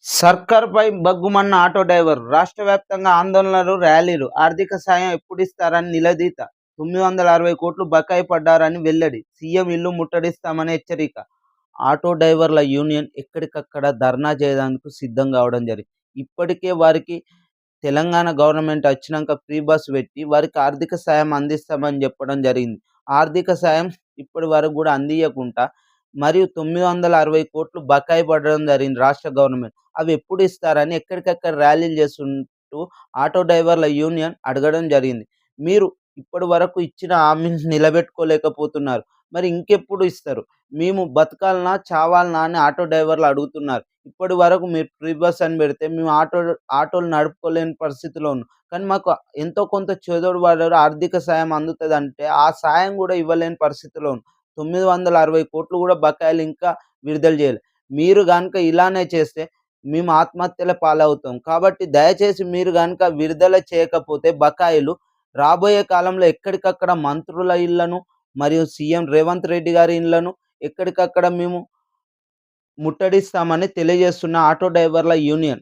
సర్కార్‌పై బగ్గుమన్న auto driver. రాష్ట్ర వ్యాప్తంగా ఆందోళనలు, ర్యాలీలు. ఆర్థిక సాయం ఎప్పుడిస్తారని నిలదీత. 960 కోట్లు బకాయి పడ్డారని వెల్లడి. సీఎం ఇల్లు ముట్టడిస్తామని హెచ్చరిక. ఆటో డ్రైవర్ల యూనియన్ ఎక్కడికక్కడ ధర్నా చేయడానికి సిద్ధం కావడం జరిగింది. ఇప్పటికే వారికి తెలంగాణ గవర్నమెంట్ వచ్చినాక ఫ్రీ బస్ పెట్టి వారికి ఆర్థిక సాయం అందిస్తామని చెప్పడం జరిగింది. ఆర్థిక సాయం ఇప్పటి వరకు కూడా అందియకుండా మరియు 960 కోట్లు బకాయి పడడం జరిగింది రాష్ట్ర గవర్నమెంట్. అవి ఎప్పుడు ఇస్తారని ఎక్కడికక్కడ ర్యాలీలు చేస్తుంటూ ఆటో డ్రైవర్ల యూనియన్ అడగడం జరిగింది. మీరు ఇప్పటి వరకు ఇచ్చిన హామీని నిలబెట్టుకోలేకపోతున్నారు. మరి ఇంకెప్పుడు ఇస్తారు? మేము బతకాలనా? చావాలనా? అని ఆటో డ్రైవర్లు అడుగుతున్నారు. ఇప్పటి వరకు మీరు ఫ్రీ బస్ అని పెడితే మేము ఆటోలు నడుపుకోలేని పరిస్థితిలో ఉన్నాం. కానీ మాకు ఎంతో కొంత చేదోడు వాదోడు ఆర్థిక సాయం అందుతదంటే, ఆ సాయం కూడా ఇవ్వలేని పరిస్థితిలో ఉన్నాం. 960 కోట్లు కూడా బకాయిలు ఇంకా విడుదల చేయలే. మీరు గనుక ఇలానే చేస్తే మేము ఆత్మహత్యల పాలవుతాం. కాబట్టి దయచేసి మీరు గనుక విడుదల చేయకపోతే బకాయిలు రాబోయే కాలంలో ఎక్కడికక్కడ మంత్రుల ఇళ్లను మరియు సీఎం రేవంత్ రెడ్డి గారి ఇళ్లను ఎక్కడికక్కడ మేము ముట్టడిస్తామని తెలియజేస్తున్న ఆటో డ్రైవర్ల యూనియన్.